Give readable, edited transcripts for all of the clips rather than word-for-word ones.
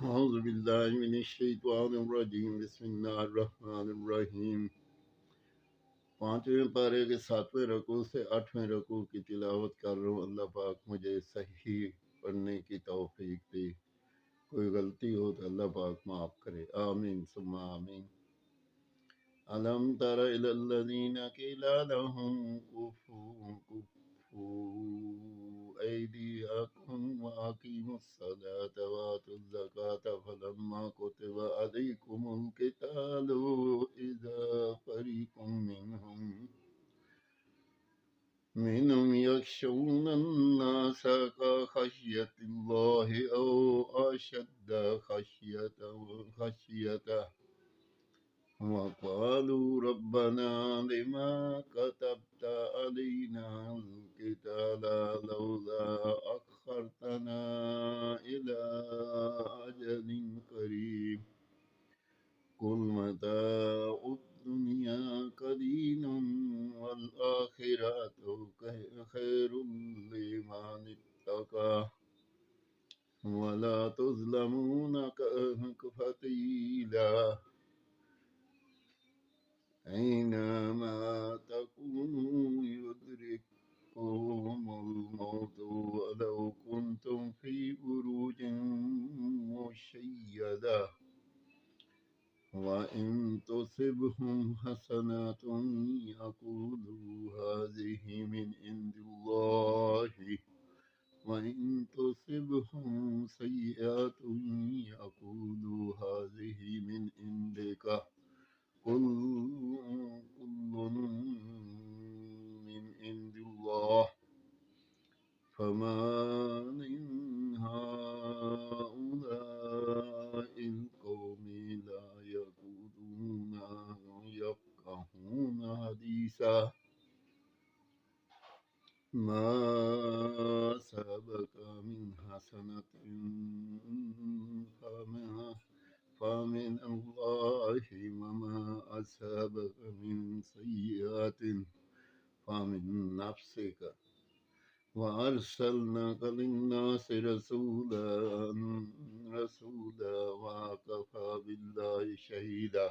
أعوذ بالله من الشیطان الرجیم بسم اللہ الرحمن الرحیم۔ پانچویں پارے کے 7ویں رکوع سے 8ویں رکوع کی تلاوت کر رہا ہوں۔ اللہ پاک مجھے صحیح پڑھنے کی توفیق دے، کوئی غلطی ہو تو اللہ پاک معاف کرے، آمین ثم آمین۔ ألم تر إلى الذين قيل لهم كفوا أيديكم وأقيموا الصلاة وآتوا الزكاة فلما كتب عليكم القتال إذا فريق منهم يخشون الناس كخشية الله أو أشد خشيته وقالوا ربنا لما كتبت علينا القتال لولا أخرتنا إلى أجل قريب قل متاع الدنيا قليل والآخرة خير لمن اتقى ولا تظلمون فتيلا أينما تكونوا يدرككم الموت ولو كنتم في بروج مشيدة وإن تصبهم حسنات يقولوا هذه من عند الله وإن تصبهم سيئات يقولوا هذه من عندك قل كل من عند الله فما من هؤلاء القوم لا يفقهون حديثا ما سبق من حسنة فمن الله وما أصابك من سيئات فمن نفسك وأرسلناك للناس رسولا وكفى بالله شهيدا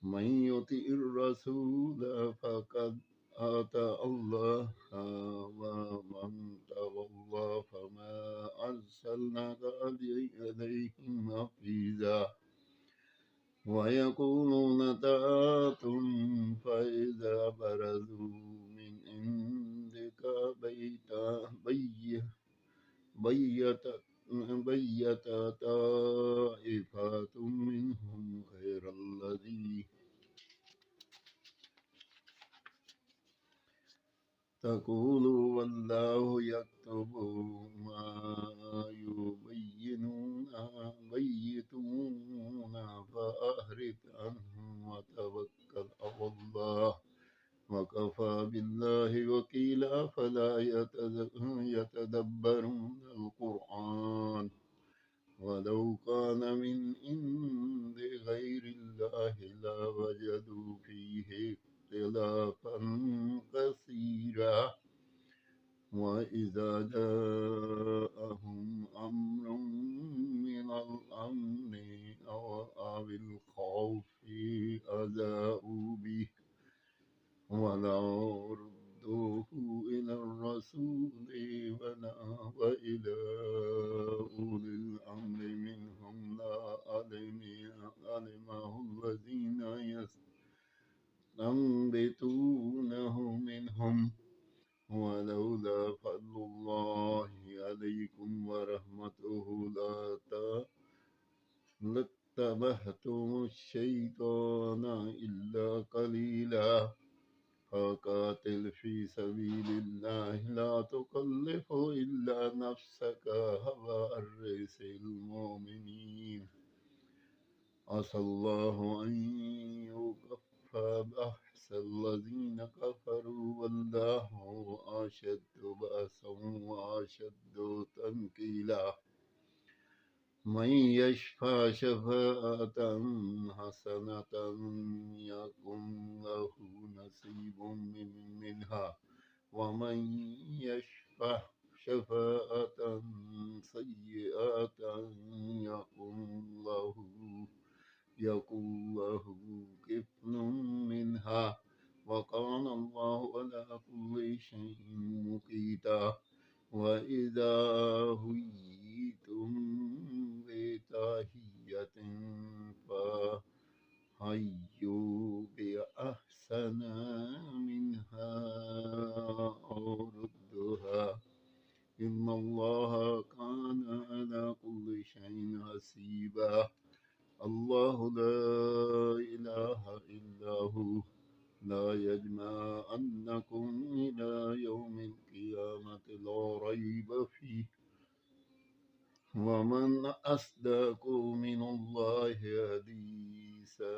من يطع الرسول فقد أطاع الله ومن تولى فما أرسلناك عليهم حفيظا ويقولون طاعة فإذا برزوا من عندك بيت طائفة منهم غير الذي تقولوا والله يكتب ما يبيتون فأعرض عنهم وتوكل على الله وكفى بالله وكيلا فلا يتدبرون القرآن ولو كان من عند غير الله لوجدوا فيه اختلافا كثيرا وإذا جاءهم أمر من الأمن أو الخوف أذاعوا به ولو ردوه إلى الرسول وإلى أولي الأمر منهم لعلمه الذين يستنبطونه منهم ولولا فضل الله عليكم ورحمته لاتبعتم الشيطان إلا قليلا فقاتل في سبيل الله لا تكلف إلا نفسك وحرص المؤمنين عسى الله أن يكفى بأس الذين كفروا والله أشد بأسا وأشد تنكيلا من يشفع شفاعة حسنة يكن له نصيب منها ومن يشفع شفاعة سيئة يقول له كفل منها وكان الله على كل شيء مقيتا وإذا حييتم بتحية فحيوا بأحسن منها أو ردوها إن الله كان على كل شيء حسيبا الله لا إله إلا هو لا يجمعنكم إلى يوم القيامة لا ريب فيه ومن أصدق من الله حديثا